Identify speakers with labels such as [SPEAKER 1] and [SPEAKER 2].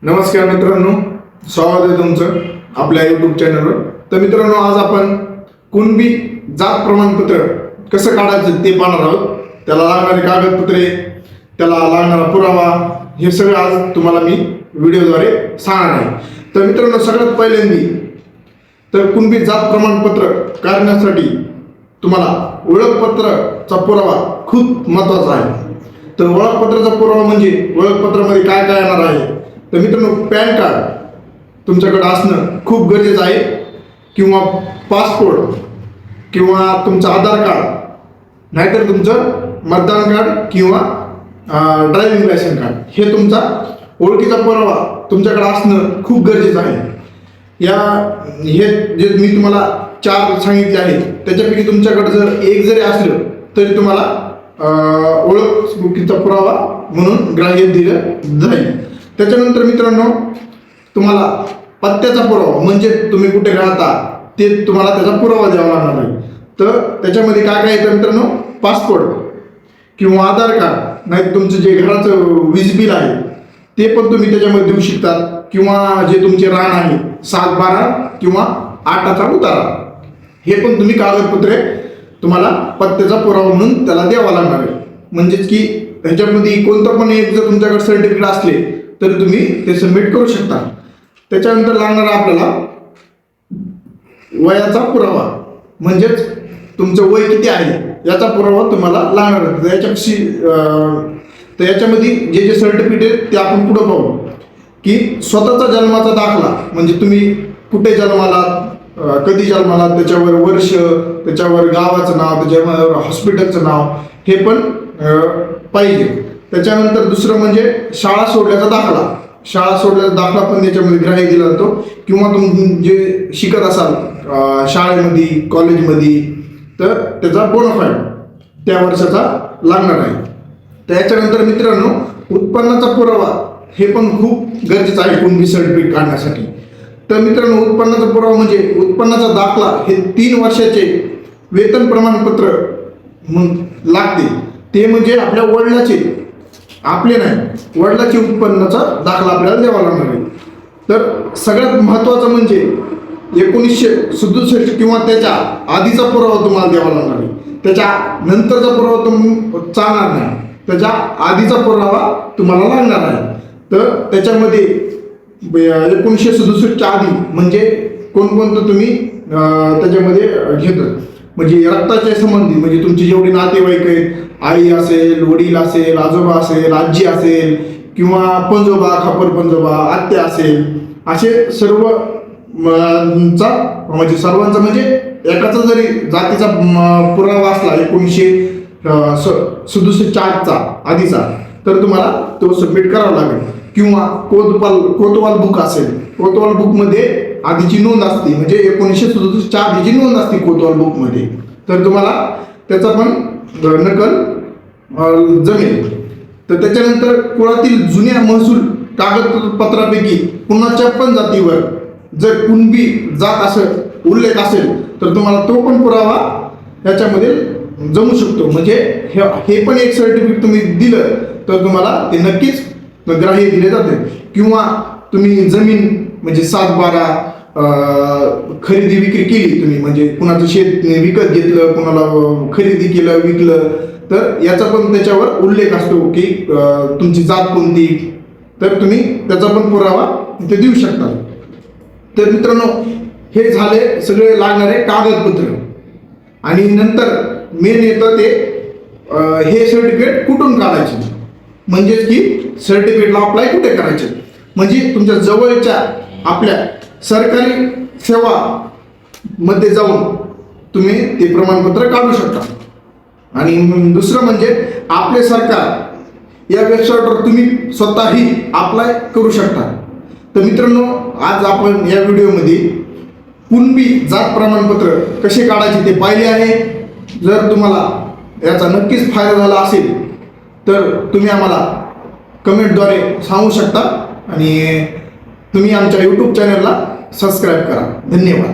[SPEAKER 1] नमस्कार मित्रांनो, स्वागत आहे तुमचं आपल्या यूट्यूब चॅनलवर. तर मित्रांनो, आज आपण कुणबी जात प्रमाणपत्र कसं काढायचं ते पाहणार आहोत. त्याला लागणारे कागदपत्रे, त्याला लागणारा पुरावा, हे सगळं आज तुम्हाला मी व्हिडिओद्वारे सांगणार आहे. तर मित्रांनो, सगळ्यात पहिल्यांदी तर कुणबी जात प्रमाणपत्र काढण्यासाठी तुम्हाला ओळखपत्राचा पुरावा खूप महत्त्वाचा आहे. तर ओळखपत्राचा पुरावा म्हणजे ओळखपत्रामध्ये काय काय येणार आहे. तर मित्रांनो, पॅन कार्ड तुमच्याकडे असणं खूप गरजेचं आहे, किंवा पासपोर्ट, किंवा तुमचं आधार कार्ड, नाहीतर तुमचं मतदान कार्ड किंवा ड्रायव्हिंग लायसन्स कार्ड, हे तुमचा ओळखीचा पुरावा तुमच्याकडे असणं खूप गरजेचं आहे. हे जे मी तुम्हाला 4 सांगितले आहेत, त्याच्यापैकी तुमच्याकडे जर एक जरी असलं तरी तुम्हाला ओळखीचा पुरावा म्हणून ग्राह्य दिलं जाईल. त्याच्यानंतर मित्रांनो, तुम्हाला पत्त्याचा पुरावा म्हणजे तुम्ही कुठे राहता ते तुम्हाला त्याचा पुरावा द्यावा लागणार आहे. तर त्याच्यामध्ये काय काय येतं मित्रांनो, पासपोर्ट किंवा आधार कार्ड, नाही तुमचं जे घराचं वीज बिल आहे ते पण तुम्ही त्याच्यामध्ये देऊ शकता, किंवा जे तुमचे रान आहे 7/12 किंवा 8चा उतारा, हे पण तुम्ही कागदपत्रे तुम्हाला पत्त्याचा पुरावा म्हणून त्याला द्यावा लागणार आहे. म्हणजेच की ह्याच्यामध्ये कोणतं पण एक जर तुमच्याकडे सर्टिफिकेट असले तर तुम्ही ते सबमिट करू शकता. त्याच्यानंतर लागणार आपल्याला वयाचा पुरावा, म्हणजेच तुमचं वय किती आहे याचा पुरावा तुम्हाला लागणार आहे. तर याच्यामध्ये जे जे सर्टिफिकेट ते आपण पुढे पाहू, की स्वतःचा जन्माचा दाखला, म्हणजे तुम्ही कुठे जन्मालात, कधी जन्मालात, त्याच्यावर वर्ष, त्याच्यावर गावाचं नाव, त्याच्यावर हॉस्पिटलचं नाव, हे पण पाहिजे. त्याच्यानंतर दुसरं म्हणजे शाळा सोडल्याचा दाखला. शाळा सोडल्याचा दाखला पण त्याच्यामध्ये ग्राह्य दिला जातो, किंवा तुम्ही जे शिकत असाल शाळेमध्ये, कॉलेजमध्ये, तर त्याचा बोनाफाईड त्या वर्षाचा लागणार आहे. त्याच्यानंतर मित्रांनो, उत्पन्नाचा पुरावा हे पण खूप गरजेचं आहे कुणबी सर्टिफिकेट काढण्यासाठी. तर मित्रांनो, उत्पन्नाचा पुरावा म्हणजे उत्पन्नाचा दाखला, हे 3 वर्षाचे वेतन प्रमाणपत्र लागते. ते म्हणजे आपल्या वडिलाचे, आपले नाही, वडिलाचे उत्पन्नाचा दाखला आपल्याला द्यावा लागणार आहे. तर सगळ्यात महत्त्वाचं म्हणजे 1967 किंवा त्याच्या आधीचा पुरावा तुम्हाला द्यावा लागणार आहे. त्याच्या नंतरचा पुरावा चालणार नाही, त्याच्या आधीचा पुरावा तुम्हाला लागणार आहे. तर त्याच्यामध्ये 1967च्या आधी म्हणजे कोणकोणतं तुम्ही त्याच्यामध्ये घेतं, म्हणजे रक्ताच्या संबंधी, म्हणजे तुमची जेवढी नातेवाईक आहेत, आई असेल, वडील असेल, आजोबा असेल, आजी असेल, किंवा पंजोबा, खापर पंजोबा, आत्या असेल, असे सर्व म्हणजे सर्वांचा, म्हणजे एकाचा जरी जातीचा पुरावा असला 1967च्या आधीचा, तर तुम्हाला तो सबमिट करावा लागेल. किंवा कोतवाल बुक असेल, कोतवाल बुकमध्ये आधीची नोंद असते, म्हणजे 1967च्या आधीची नोंद असते कोतवाल बुकमध्ये, तर तुम्हाला त्याचा पण नकल जमेल. तर त्याच्यानंतर कुळातील जुन्या महसूल कागदपत्रापैकी कुणाच्या पण जातीवर जर कुणबी जात असेल, उल्लेख असेल, तर तुम्हाला तो पण पुरावा याच्यामध्ये जमू शकतो. म्हणजे हे पण एक सर्टिफिकेट तुम्ही दिलं तर तुम्हाला ते नक्कीच ग्राह्य दिले जाते. किंवा तुम्ही जमीन म्हणजे 7/12 खरेदी विक्री केली तुम्ही, म्हणजे कुणाचं शेत विकत घेतलं, कुणाला खरेदी केलं, विकलं, तर याचा पण त्याच्यावर उल्लेख असतो की तुमची जात कोणती, तर तुम्ही त्याचा पण पुरावा इथे देऊ शकता. तर मित्रांनो, हे झाले सगळे लागणारे कागदपत्र. आणि नंतर मेन येतं ते हे सर्टिफिकेट कुठून काढायचे, म्हणजेच की सर्टिफिकेटला अप्लाय कुठे करायचे. म्हणजे तुमच्या जवळच्या आपल्या सरकारी सेवा मध्ये जाऊन तुम्ही ते प्रमाणपत्र काढू शकता. आणि दुसरं म्हणजे आपले सरकार या वेबसाईटवर तुम्ही स्वतःही अप्लाय करू शकता. तर मित्रांनो, आज आपण या व्हिडिओमध्ये कुणबी जात प्रमाणपत्र कसे काढायचे ते पाहिले आहे. जर तुम्हाला याचा नक्कीच फायदा झाला असेल तर तुम्ही आम्हाला कमेंटद्वारे सांगू शकता, आणि तुम्ही आमच्या यूट्यूब चॅनलला सबस्क्राईब करा. धन्यवाद.